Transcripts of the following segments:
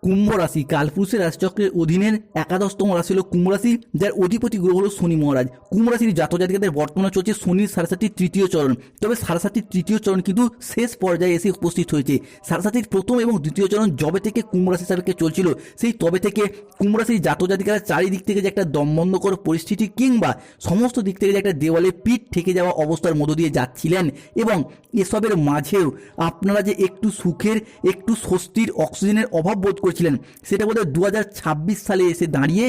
কুম্ভ রাশি কালপুরুষের রাশিচক্রের অধীনের একাদশতম রাশি হল কুম্ভ রাশি, যার অধিপতি গ্রহ হল শনি মহারাজ। কুম্ভ রাশির জাতক জাতিকাদের বর্তমানে চলছে শনির সাড়ে তৃতীয় চরণ। তবে সাড়ে তৃতীয় চরণ কিন্তু শেষ পর্যায়ে এসে উপস্থিত হয়েছে। সাড়ে প্রথম এবং দ্বিতীয় চরণ যবে থেকে কুম্ভ রাশি সাপেক্ষে চলছিল, সেই তবে থেকে কুম্ভ রাশির জাতক জাতিকারা চারিদিক থেকে যে একটা দমবন্ধকর পরিস্থিতি কিংবা সমস্ত দিক থেকে যে একটা দেওয়ালে পিঠ ঠেকে যাওয়া অবস্থার মধ্য দিয়ে যাচ্ছিলেন, এবং এসবের মাঝেও আপনারা যে একটু সুখের, একটু স্বস্তির, অক্সিজেনের অভাব বোধ করছিলেন, সেটা বোধহয় 2026 সালে এসে দাঁড়িয়ে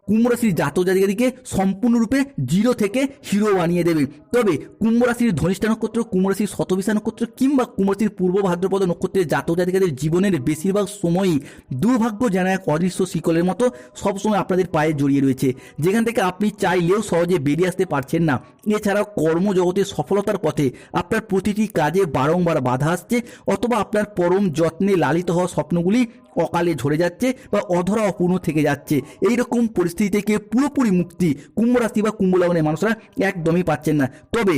কুম্ভ রাশির জাতক জাতিকাদেরকে সম্পূর্ণরূপে জিরো থেকে হিরো বানিয়ে দেবে। তবে কুম্ভ রাশির ধনিষ্ঠা নক্ষত্র, কুম্ভ রাশির শতবিশা নক্ষত্র কিংবা কুম্ভ রাশির পূর্ব ভাদ্রপদ নক্ষত্রের জাতক জাতিকাদের জীবনের বেশিরভাগ সময়ই দুর্ভাগ্য যেন এক অদৃশ্য শিকলের মতো সবসময় আপনাদের পায়ে জড়িয়ে রয়েছে, যেখান থেকে আপনি চাইলেও সহজে বেরিয়ে আসতে পারছেন না। এছাড়াও কর্মজগতে সফলতার পথে আপনার প্রতিটি কাজে বারংবার বাধা আসছে, অথবা আপনার পরম যত্নে লালিত হওয়া স্বপ্নগুলি অকালে ঝরে যাচ্ছে বা অধরা অপূর্ণ থেকে যাচ্ছে। এইরকম পরিস্থিতি থেকে পুরোপুরি মুক্তি কুম্ভ রাশি বা কুম্ভ লগ্নের মানুষরা একদমই পাচ্ছেন না। তবে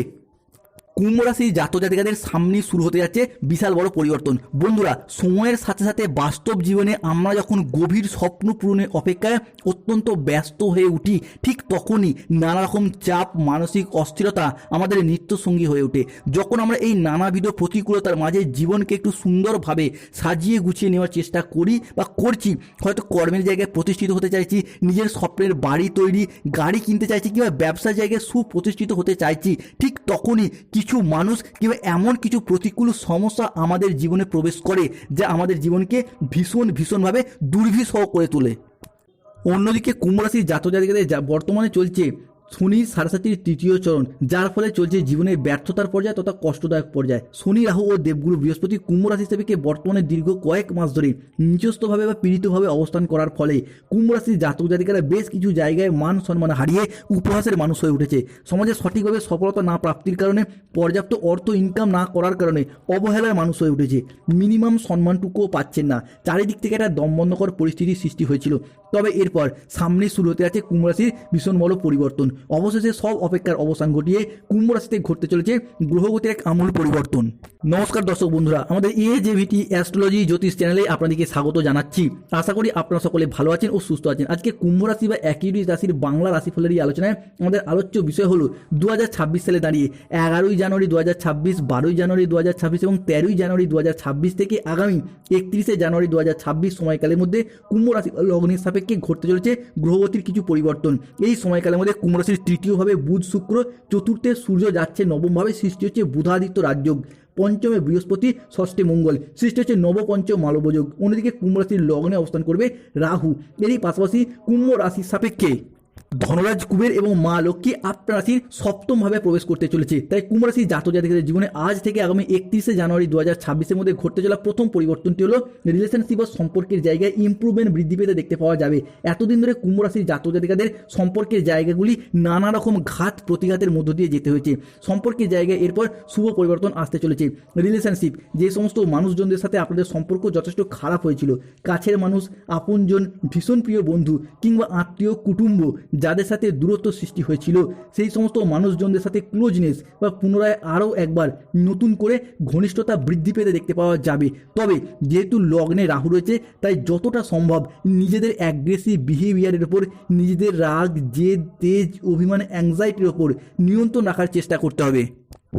কুম্ভ রাশির জাতক জাতিকাদের সামনে শুরু হতে যাচ্ছে বিশাল বড় পরিবর্তন। বন্ধুরা, সময়ের সাথে সাথে বাস্তব জীবনে আমরা যখন গভীর স্বপ্ন পূরণের অপেক্ষায় অত্যন্ত ব্যস্ত হয়ে উঠি, ঠিক তখনই নানা রকম চাপ, মানসিক অস্থিরতা আমাদের নিত্য সঙ্গী হয়ে ওঠে। যখন আমরা এই নানাবিধ প্রতিকূলতার মাঝে জীবনকে একটু সুন্দরভাবে সাজিয়ে গুছিয়ে নেওয়ার চেষ্টা করি বা করছি, হয়তো কর্মের জায়গায় প্রতিষ্ঠিত হতে চাইছি, নিজের স্বপ্নের বাড়ি তৈরি, গাড়ি কিনতে চাইছি কিংবা ব্যবসার জায়গায় সুপ্রতিষ্ঠিত হতে চাইছি, ঠিক তখনই কিছু মানুষ কিংবা এমন কিছু প্রতিকূল সমস্যা আমাদের জীবনে প্রবেশ করে, যা আমাদের জীবনকে ভীষণভাবে দুর্বিষহ করে তোলে। অন্যদিকে কুম্ভ রাশির জাতক জাতিকাদের বর্তমানে চলছে শনির সাড়ে তৃতীয় চরণ, যার ফলে চলছে জীবনের ব্যর্থতার পর্যায়ে তথা কষ্টদায়ক পর্যায়ে। শনি, রাহু ও দেবগুরু বৃহস্পতি কুম্ভ রাশি হিসেবে বর্তমানে দীর্ঘ কয়েক মাস ধরে নিজস্বভাবে বা পীড়িতভাবে অবস্থান করার ফলে কুম্ভ রাশির জাতক জাতিকারা বেশ কিছু জায়গায় মান সম্মান হারিয়ে উপহাসের মানুষ হয়ে উঠেছে। সমাজে সঠিকভাবে সফলতা না প্রাপ্তির কারণে, পর্যাপ্ত অর্থ ইনকাম না করার কারণে অবহেলার মানুষ হয়ে উঠেছে। মিনিমাম সম্মানটুকুও পাচ্ছেন না। চারিদিক থেকে একটা দমবন্ধকর পরিস্থিতির সৃষ্টি হয়েছিল। তবে এরপর সামনে শুরু হতে যাচ্ছে কুম্ভ রাশির ভীষণ বড় পরিবর্তন। অবশেষে সব অপেক্ষার অবসান ঘটিয়ে কুম্ভ রাশিতে ঘটতে চলেছে গ্রহগতির এক আমূল পরিবর্তন। নমস্কার দর্শক বন্ধুরা, আমাদের AJVT অ্যাস্ট্রোলজি জ্যোতিষ চ্যানেলে আপনাদেরকে স্বাগত জানাচ্ছি। আশা করি আপনারা সকলে ভালো আছেন ও সুস্থ আছেন। আজকে কুম্ভ রাশি বা অ্যাকিউরিস রাশির বাংলা রাশিফলের এই আলোচনায় আমাদের আলোচ্য বিষয় হলো 2026 সালে দাঁড়িয়ে 11ই জানুয়ারি 2026, 12ই জানুয়ারি 2026 এবং 13ই জানুয়ারি 2026 থেকে আগামী 31শে জানুয়ারি 2026 সময়কালের মধ্যে কুম্ভ রাশি লগ্নের সাপেক্ষে ঘটতে চলেছে গ্রহগতির কিছু পরিবর্তন। এই সময়কালের মধ্যে কুম্ভ রাশির তৃতীয়ভাবে বুধ শুক্র, চতুর্থে সূর্য যাচ্ছে নবমভাবে, সৃষ্টি হচ্ছে বুধাদিত্য রাজযোগ, পঞ্চমে বৃহস্পতি, ষষ্ঠে মঙ্গল, সৃষ্টি হচ্ছে নবপঞ্চম মালবযোগ। অন্যদিকে কুম্ভ রাশির লগ্নে অবস্থান করবে রাহু। এরই পাশাপাশি কুম্ভ রাশির সাপেক্ষে ধনরাজ, কুবের এবং মা লক্ষ্মী আপনার রাশির সপ্তমভাবে প্রবেশ করতে চলেছে। তাই কুম্ভ রাশির জাতক জাতিকাদের জীবনে আজ থেকে আগামী 31শে জানুয়ারি 2026 মধ্যে ঘটতে চলা প্রথম পরিবর্তনটি হলো রিলেশনশিপ বা সম্পর্কের জায়গায় ইম্প্রুভমেন্ট বৃদ্ধি পেতে দেখতে পাওয়া যাবে। এতদিন ধরে কুম্ভ রাশির জাতক জাতিকাদের সম্পর্কের জায়গাগুলি নানা রকম ঘাত প্রতিঘাতের মধ্য দিয়ে যেতে হয়েছে। সম্পর্কের জায়গায় এরপর শুভ পরিবর্তন আসতে চলেছে। রিলেশনশিপ, যে সমস্ত মানুষজনদের সাথে আপনাদের সম্পর্ক যথেষ্ট খারাপ হয়েছিল, কাছের মানুষ, আপনজন, ভীষণ প্রিয় বন্ধু কিংবা আত্মীয় কুটুম্ব যাদের সাথে দূরত্ব সৃষ্টি হয়েছিল, সেই সমস্ত মানুষজনদের সাথে ক্লোজনেস বা পুনরায় আরও একবার নতুন করে ঘনিষ্ঠতা বৃদ্ধি পেতে দেখতে পাওয়া যাবে। তবে যেহেতু লগ্নে রাহু রয়েছে, তাই যতটা সম্ভব নিজেদের অ্যাগ্রেসিভ বিহেভিয়ারের ওপর, নিজেদের রাগ, জেদ, তেজ, অভিমান, অ্যাংজাইটির ওপর নিয়ন্ত্রণ রাখার চেষ্টা করতে হবে।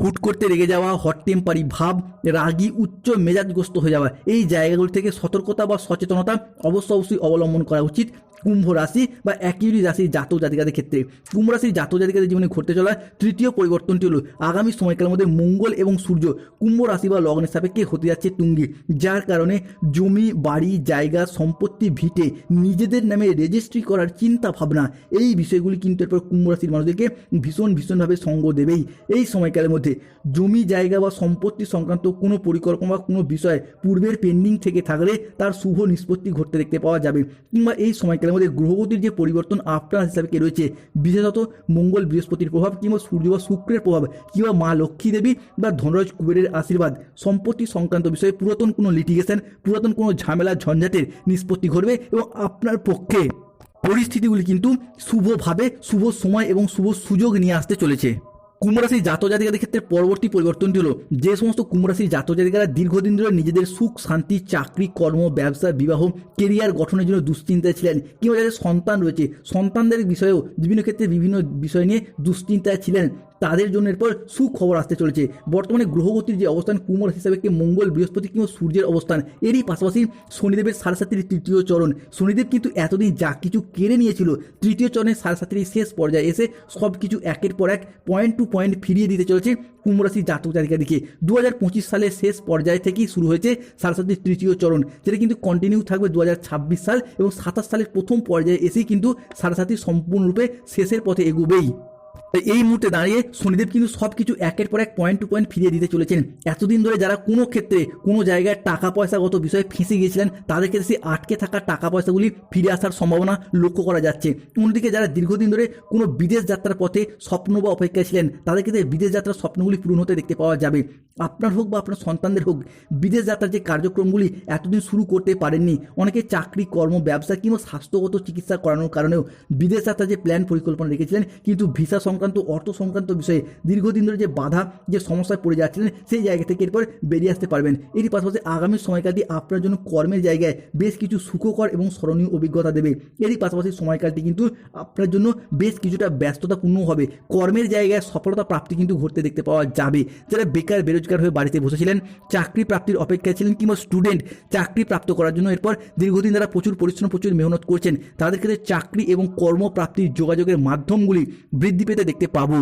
হুট করতে রেগে যাওয়া, হট টেম্পারি ভাব, রাগী, উচ্চ মেজাজগ্রস্ত হয়ে যাওয়া, এই জায়গাগুলি থেকে সতর্কতা বা সচেতনতা অবশ্যই অবলম্বন করা উচিত কুম্ভ রাশি বা অ্যাকিউরিস রাশির জাতক জাতিকাদের ক্ষেত্রে। কুম্ভ রাশির জাতক জাতিকাদের জীবনে ঘটতে চলা তৃতীয় পরিবর্তনটি হলো আগামী সময়কালের মধ্যে মঙ্গল এবং সূর্য কুম্ভ রাশি বা লগ্নের সাপেক্ষে হতে যাচ্ছে তুঙ্গি, যার কারণে জমি, বাড়ি, জায়গা, সম্পত্তি, ভিটে নিজেদের নামে রেজিস্ট্রি করার চিন্তা ভাবনা, এই বিষয়গুলি কিন্তু এরপর কুম্ভ রাশির মানুষদেরকে ভীষণভাবে সঙ্গ দেবেই। এই সময়কালের মধ্যে জমি, জায়গা বা সম্পত্তি সংক্রান্ত কোনো পরিকল্পনা বা কোনো বিষয় পূর্বের পেন্ডিং থেকে থাকলে তার শুভ নিষ্পত্তি ঘটতে দেখতে পাওয়া যাবে। কিংবা এই সময়কালের মধ্যে গ্রহগতির যে পরিবর্তন আপনার হিসাবে রয়েছে, বিশেষত মঙ্গল বৃহস্পতির প্রভাব কিংবা সূর্য বা শুক্রের প্রভাব কিংবা মা লক্ষ্মী দেবী বা ধনরাজ কুবেরের আশীর্বাদ, সম্পত্তি সংক্রান্ত বিষয়ে পুরাতন কোনো লিটিগেশন, পুরাতন কোনো ঝামেলা ঝঞ্ঝাটের নিষ্পত্তি ঘটবে এবং আপনার পক্ষে পরিস্থিতিগুলি কিন্তু শুভভাবে, শুভ সময় এবং শুভ সুযোগ নিয়ে আসতে চলেছে। কুম্ভ রাশির জাতক জাতিকাদের ক্ষেত্রে পরবর্তী পরিবর্তনটি হলো, যে সমস্ত কুম্ভ রাশির জাতক জাতিকারা দীর্ঘদিন ধরে নিজেদের সুখ শান্তি, চাকরি, কর্ম, ব্যবসা, বিবাহ, কেরিয়ার গঠনের জন্য দুশ্চিন্তায় ছিলেন, কিংবা যাদের সন্তান রয়েছে সন্তানদের বিষয়েও বিভিন্ন ক্ষেত্রে বিভিন্ন বিষয় নিয়ে দুশ্চিন্তায় ছিলেন, তাদের জন্য এরপর সুখবর আসতে চলেছে। বর্তমানে গ্রহগতির যে অবস্থান, কুম্ভ রাশি হিসাবে মঙ্গল, বৃহস্পতি কিংবা সূর্যের অবস্থান, এরই পাশাপাশি শনিদেবের 7.5 তৃতীয় চরণ। শনিদেব কিন্তু এতদিন যা কিছু কেড়ে নিয়েছিল, তৃতীয় চরণের 7.5 শেষ পর্যায়ে এসে সব কিছু একের পর এক পয়েন্ট টু পয়েন্ট ফিরিয়ে দিতে চলেছে কুম্ভ রাশির জাতক জাতিকাদিকে। 2025 সালের শেষ পর্যায় থেকেই শুরু হয়েছে 7.5 তৃতীয় চরণ, যেটা কিন্তু কন্টিনিউ থাকবে 2026 সাল এবং 27 সালের প্রথম পর্যায়ে এসেই কিন্তু 7.5 সম্পূর্ণরূপে শেষের পথে এগোবেই। এই মুহূর্তে দাঁড়িয়ে শনিদেব কিন্তু সব কিছু একের পর এক পয়েন্ট টু পয়েন্ট ফিরিয়ে দিতে চলেছেন। এতদিন ধরে যারা কোনো ক্ষেত্রে কোনো জায়গায় টাকা পয়সাগত বিষয়ে ফেঁসে গিয়েছিলেন, তাদের ক্ষেত্রে সেই আটকে থাকা টাকা পয়সাগুলি ফিরে আসার সম্ভাবনা লক্ষ্য করা যাচ্ছে। অন্যদিকে যারা দীর্ঘদিন ধরে কোনো বিদেশ যাত্রার পথে স্বপ্ন বা অপেক্ষায় ছিলেন, তাদের ক্ষেত্রে বিদেশ যাত্রার স্বপ্নগুলি পূরণ হতে দেখতে পাওয়া যাবে। আপনার হোক বা আপনার সন্তানদের হোক, বিদেশ যাত্রার যে কার্যক্রমগুলি এতদিন শুরু করতে পারেননি, অনেকে চাকরি, কর্ম, ব্যবসা কিংবা স্বাস্থ্যগত চিকিৎসা করানোর কারণেও বিদেশ যাত্রার যে প্ল্যান পরিকল্পনা রেখেছিলেন, কিন্তু ভিসা সংক্রান্ত, অর্থ সংক্রান্ত বিষয়ে দীর্ঘদিন ধরে যে বাধা, যে সমস্যায় পড়ে যাচ্ছিলেন, সেই জায়গা থেকে এরপর বেরিয়ে আসতে পারবেন। এরই পাশাপাশি আগামী সময়কালটি আপনার জন্য কর্মের জায়গায় বেশ কিছু সুখকর এবং স্মরণীয় অভিজ্ঞতা দেবে। এরই পাশাপাশি সময়কালটি কিন্তু আপনার জন্য বেশ কিছুটা ব্যস্ততাপূর্ণ হবে। কর্মের জায়গায় সফলতা প্রাপ্তি কিন্তু ঘটতে দেখতে পাওয়া যাবে। যারা বেকার বেরোজগার হয়ে বাড়িতে বসেছিলেন, চাকরি প্রাপ্তির অপেক্ষায় ছিলেন, কিংবা স্টুডেন্ট চাকরি প্রাপ্ত করার জন্য এরপর দীর্ঘদিন যারা প্রচুর পরিশ্রম, প্রচুর মেহনত করছেন, তাদের ক্ষেত্রে চাকরি এবং কর্মপ্রাপ্তির যোগাযোগের মাধ্যমগুলি বৃদ্ধি পেতে দেখতে পাবো।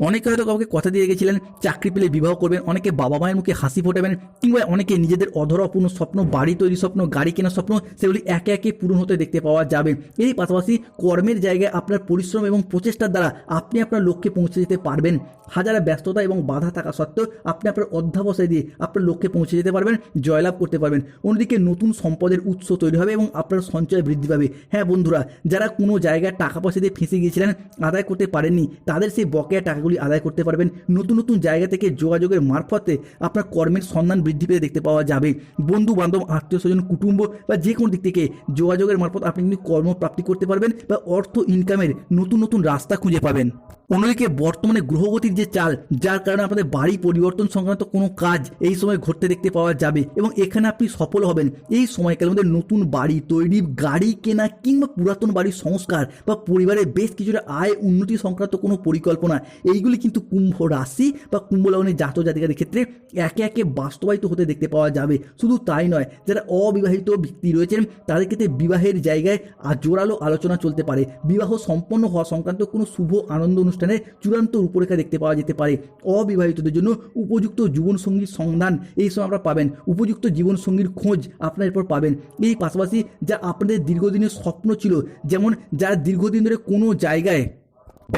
অনেকে হয়তো কাউকে কথা দিয়ে গেছিলেন চাকরি পেলে বিবাহ করবেন, অনেকে বাবা মায়ের মুখে হাসি ফোটাবেন, কিংবা অনেকে নিজেদের অধরা অপূর্ণ স্বপ্ন, বাড়ি তৈরি স্বপ্ন, গাড়ি কেনার স্বপ্ন, সেগুলি একে একে পূরণ হতে দেখতে পাওয়া যাবে। এরই পাশাপাশি কর্মের জায়গায় আপনার পরিশ্রম এবং প্রচেষ্টার দ্বারা আপনি আপনার লক্ষ্যে পৌঁছে যেতে পারবেন। হাজার ব্যস্ততা এবং বাধা থাকা সত্ত্বেও আপনি আপনার অধ্যাবসায় দিয়ে আপনার লক্ষ্যে পৌঁছে যেতে পারবেন, জয়লাভ করতে পারবেন। অন্যদিকে নতুন সম্পদের উৎস তৈরি হবে এবং আপনার সঞ্চয় বৃদ্ধি পাবে। হ্যাঁ বন্ধুরা, যারা কোনো জায়গায় টাকা পয়সা দিয়ে ফেঁসে গিয়েছিলেন, আদায় করতে পারেননি, তাদের সেই বকেয়া টাকাগুলি আদায় করতে পারবেন। নতুন নতুন জায়গা থেকে যোগাযোগের মারফতে আপনার কর্মের সন্ধান বৃদ্ধি পেতে দেখতে পাওয়া যাবে। বন্ধু বান্ধব, আত্মীয় স্বজন, কুটুম্ব বা যে কোনো দিক থেকে যোগাযোগের মারফত আপনি কিন্তু কর্মপ্রাপ্তি করতে পারবেন বা অর্থ ইনকামের নতুন নতুন রাস্তা খুঁজে পাবেন। অন্যদিকে বর্তমানে গ্রহগতির যে চাল, যার কারণে আপনাদের বাড়ি পরিবর্তন সংক্রান্ত কোনো কাজ এই সময় ঘটতে দেখতে পাওয়া যাবে এবং এখানে আপনি সফল হবেন। এই সময়কালের মধ্যে নতুন বাড়ি তৈরি, গাড়ি কেনা কিংবা পুরাতন বাড়ির সংস্কার বা পরিবারের বেশ কিছুটা আয় উন্নতি সংক্রান্ত কোনো পরিকল্পনা, এইগুলি কিন্তু কুম্ভ রাশি বা কুম্ভ লগ্নের জাতক জাতিকাদের ক্ষেত্রে একে একে বাস্তবায়িত হতে দেখতে পাওয়া যাবে। শুধু তাই নয়, যারা অবিবাহিত ব্যক্তি রয়েছেন, তাদের ক্ষেত্রে বিবাহের জায়গায় জোরালো আলোচনা চলতে পারে। বিবাহ সম্পন্ন হওয়া সংক্রান্ত কোনো শুভ আনন্দ অনুষ্ঠানের চূড়ান্ত রূপরেখা দেখতে পাওয়া যেতে পারে। অবিবাহিতদের জন্য উপযুক্ত জীবনসঙ্গীর সন্ধান এই সময় আপনারা পাবেন, উপযুক্ত জীবনসঙ্গীর খোঁজ আপনারা এরপর পাবেন। এই পাশাপাশি যা আপনাদের দীর্ঘদিনের স্বপ্ন ছিল, যেমন যারা দীর্ঘদিন ধরে কোনো জায়গায়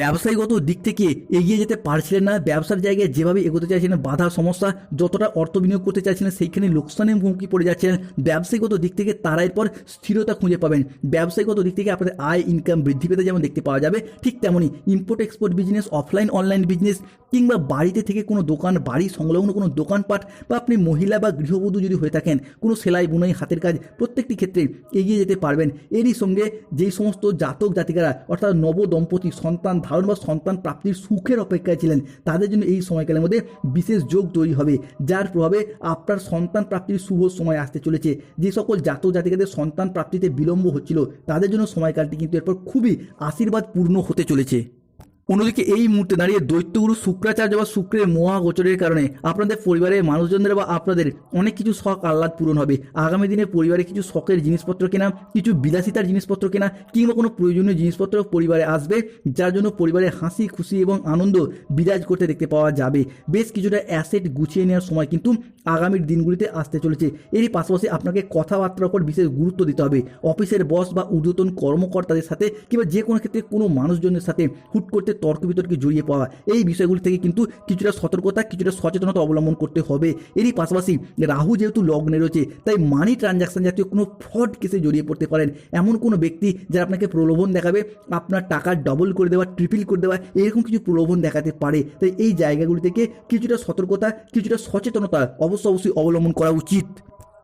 ব্যবসায়িকগত দিক থেকে এগিয়ে যেতে পারছিলেন না, ব্যবসার জায়গায় যেভাবে এগোতে চাইছিলেন, বাধা সমস্যা, যতটা অর্থ বিনিয়োগ করতে চাইছিলেন সেইখানে লোকসানের মুখোমুখি পড়ে যাচ্ছিলেন, ব্যবসায়িকগত দিক থেকে তারা এরপর স্থিরতা খুঁজে পাবেন। ব্যবসায়িকগত দিক থেকে আপনাদের আয় ইনকাম বৃদ্ধি পেতে যেমন দেখতে পাওয়া যাবে, ঠিক তেমনই import export business, offline online business, কিংবা বাড়িতে থেকে কোনো দোকান, বাড়ি সংলগ্ন কোনো দোকানপাট, বা আপনি মহিলা বা গৃহবধূ যদি হয়ে থাকেন, কোনো সেলাই বুনাই হাতের কাজ, প্রত্যেকটি ক্ষেত্রে এগিয়ে যেতে পারবেন। এরই সঙ্গে যেই সমস্ত জাতক জাতিকারা অর্থাৎ নব দম্পতি সন্তান ধারণ বা সন্তান প্রাপ্তির সুখের অপেক্ষায় ছিলেন, তাদের জন্য এই সময়কালের মধ্যে বিশেষ যোগ তৈরি হবে, যার প্রভাবে আপনার সন্তান প্রাপ্তির শুভ সময় আসতে চলেছে। যে সকল জাতক জাতিকাদের সন্তান প্রাপ্তিতে বিলম্ব হচ্ছিল, তাদের জন্য সময়কালটি কিন্তু এরপর খুবই আশীর্বাদপূর্ণ হতে চলেছে। অন্যদিকে এই মুহূর্তে দাঁড়িয়ে দৈত্যগুরু শুক্রাচার্য বা শুক্রের মহাগোচরের কারণে আপনাদের পরিবারের মানুষজনদের বা আপনাদের অনেক কিছু শখ আহ্লাদ পূরণ হবে। আগামী দিনে পরিবারে কিছু শখের জিনিসপত্র কেনা, কিছু বিলাসিতার জিনিসপত্র কেনা, কিংবা কোনো প্রয়োজনীয় জিনিসপত্র পরিবারে আসবে, যার জন্য পরিবারে হাসি খুশি এবং আনন্দ বিরাজ করতে দেখতে পাওয়া যাবে। বেশ কিছুটা অ্যাসেট গুছিয়ে নেওয়ার সময় কিন্তু আগামীর দিনগুলিতে আসতে চলেছে। এরই পাশাপাশি আপনাকে কথাবার্তার উপর বিশেষ গুরুত্ব দিতে হবে। অফিসের বস বা ঊর্ধ্বতন কর্মকর্তাদের সাথে কিংবা যে কোনো ক্ষেত্রে কোনো মানুষজনের সাথে হুট করতে তর্ক বিতর্কে জড়িয়ে পড়া, এই বিষয়গুলি থেকে কিন্তু কিছুটা সতর্কতা, কিছুটা সচেতনতা অবলম্বন করতে হবে। এরই পাশাপাশি রাহু যেহেতু লগ্নে রয়েছে, তাই মানি ট্রানজাকশন জাতীয় কোনো ফ্রড কেসে জড়িয়ে পড়তে পারেন। এমন কোনো ব্যক্তি যারা আপনাকে প্রলোভন দেখাবে, আপনার টাকা ডবল করে দেওয়া, ট্রিপল করে দেওয়া, এরকম কিছু প্রলোভন দেখাতে পারে। তাই এই জায়গাগুলি থেকে কিছুটা সতর্কতা, কিছুটা সচেতনতা অবশ্যই অবলম্বন করা উচিত।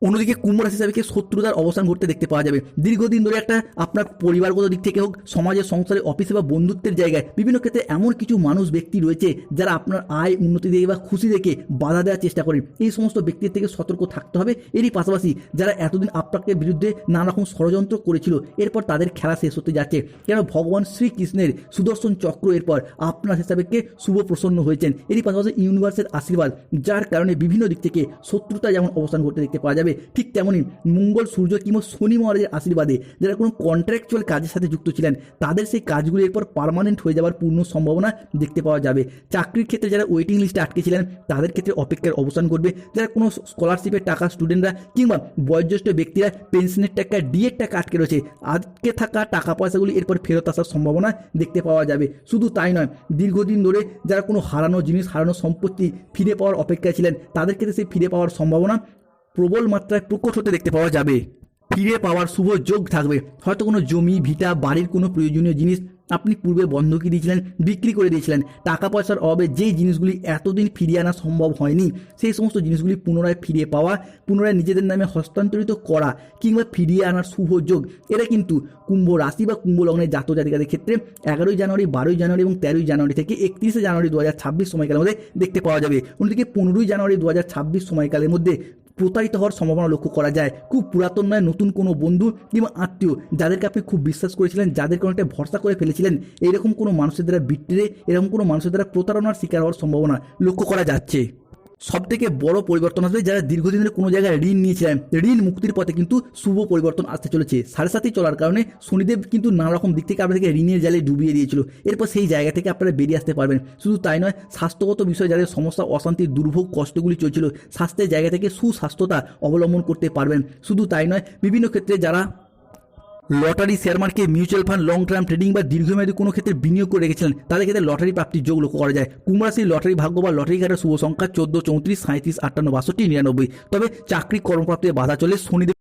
অন্যদিকে কুম্ভ রাশি হিসাবে শত্রুতার অবসান ঘটতে দেখতে পাওয়া যাবে। দীর্ঘদিন ধরে একটা আপনার পরিবারগত দিক থেকে হোক, সমাজের সংসারে, অফিসে বা বন্ধুত্বের জায়গায় বিভিন্ন ক্ষেত্রে এমন কিছু মানুষ ব্যক্তি রয়েছে যারা আপনার আয় উন্নতি দেখে বা খুশি দেখে বাধা দেওয়ার চেষ্টা করেন। এই সমস্ত ব্যক্তির থেকে সতর্ক থাকতে হবে। এরই পাশাপাশি যারা এতদিন আপনাকে বিরুদ্ধে নানা রকম ষড়যন্ত্র করেছিল, এরপর তাদের খেলা শেষ হতে যাচ্ছে, কেন ভগবান শ্রীকৃষ্ণের সুদর্শন চক্র এরপর আপনার হিসাবে শুভ প্রসন্ন হয়েছেন। এরই পাশাপাশি ইউনিভার্সের আশীর্বাদ, যার কারণে বিভিন্ন দিক থেকে শত্রুতা যেমন অবসান ঘটতে দেখতে পাওয়া যাবে, ঠিক তেমনই মঙ্গল, সূর্য কিংবা শনি মহারাজের আশীর্বাদে যারা কোনো কন্ট্রাকচুয়াল কাজের সাথে যুক্ত ছিলেন, তাদের সেই কাজগুলি এরপর পার্মানেন্ট হয়ে যাওয়ার পূর্ণ সম্ভাবনা দেখতে পাওয়া যাবে। চাকরির ক্ষেত্রে যারা ওয়েটিং লিস্টে আটকে ছিলেন, তাদের ক্ষেত্রে অপেক্ষার অবসান ঘটবে। যারা কোনো স্কলারশিপের টাকা স্টুডেন্টরা কিংবা বয়োজ্যেষ্ঠ ব্যক্তিরা পেনশনের টাকা, ডিএর টাকা আটকে রয়েছে, আটকে থাকা টাকা পয়সাগুলি এরপর ফেরত আসার সম্ভাবনা দেখতে পাওয়া যাবে। শুধু তাই নয়, দীর্ঘদিন ধরে যারা কোনো হারানো জিনিস, হারানো সম্পত্তি ফিরে পাওয়ার অপেক্ষায় ছিলেন, তাদের ক্ষেত্রে সেই ফিরে পাওয়ার সম্ভাবনা প্রবল মাত্রায় প্রকট হতে দেখতে পাওয়া যাবে। ফিরে পাওয়ার শুভ যোগ থাকবে। হয়তো কোনো জমি, ভিটা, বাড়ির কোনো প্রয়োজনীয় জিনিস আপনি পূর্বে বন্ধকি দিয়েছিলেন, বিক্রি করে দিয়েছিলেন, টাকা পয়সার অভাবে যেই জিনিসগুলি এতদিন ফিরিয়ে আনা সম্ভব হয়নি, সেই সমস্ত জিনিসগুলি পুনরায় ফিরে পাওয়া, পুনরায় নিজেদের নামে হস্তান্তরিত করা কিংবা ফিরিয়ে আনার শুভ যোগ, এটা কিন্তু কুম্ভ রাশি বা কুম্ভ লগ্নের জাতক জাতিকাদের ক্ষেত্রে 11ই জানুয়ারি, 12ই জানুয়ারি এবং 13ই জানুয়ারি থেকে 31শে জানুয়ারি 2026 সময়কালের মধ্যে দেখতে পাওয়া যাবে। অন্যদিকে 15ই জানুয়ারি 2026 সময়কালের মধ্যে প্রতারিত হওয়ার সম্ভাবনা লক্ষ্য করা যায়। খুব পুরাতন নয়, নতুন কোনো বন্ধু কিংবা আত্মীয় যাদেরকে আপনি খুব বিশ্বাস করেছিলেন, যাদেরকে অনেকটা ভরসা করে ফেলেছিলেন, এইরকম কোনো মানুষের দ্বারা বিট্রে, এরকম কোনো মানুষের দ্বারা প্রতারণার শিকার হওয়ার সম্ভাবনা লক্ষ্য করা যাচ্ছে। সবথেকে বড় পরিবর্তন আসবে যারা দীর্ঘদিন ধরে কোনো জায়গায় ঋণ নিয়েছিলেন, ঋণ মুক্তির পথে কিন্তু শুভ পরিবর্তন আসতে চলেছে। 7.5 চলার কারণে শনিদেব কিন্তু নানা রকম দিক থেকে আপনাদেরকে ঋণের জালে ডুবিয়ে দিয়েছিল, এরপর সেই জায়গা থেকে আপনারা বেরিয়ে আসতে পারবেন। শুধু তাই নয়, স্বাস্থ্যগত বিষয়ে যাদের সমস্যা, অশান্তি, দুর্ভোগ, কষ্টগুলি চলছিল, স্বাস্থ্যের জায়গা থেকে সুস্বাস্থ্যতা অবলম্বন করতে পারবেন। শুধু তাই নয়, বিভিন্ন ক্ষেত্রে যারা lottery, share market, mutual fund, long term trading বা দীর্ঘমেয়াদী কোনো ক্ষেত্রে বিনিয়োগ করে রেখেছিলেন, তাদের ক্ষেত্রে লটারি প্রাপ্তির যোগ লক্ষ্য করা যায়। কুম্ভ রাশির লটারি ভাগ্য বা লটারি কাটার শুভ সংখ্যা 14, 34, 37, 58, 62, 99। তবে চাকরি কর্মপ্রাপ্তির বাধা চলে শনিদেব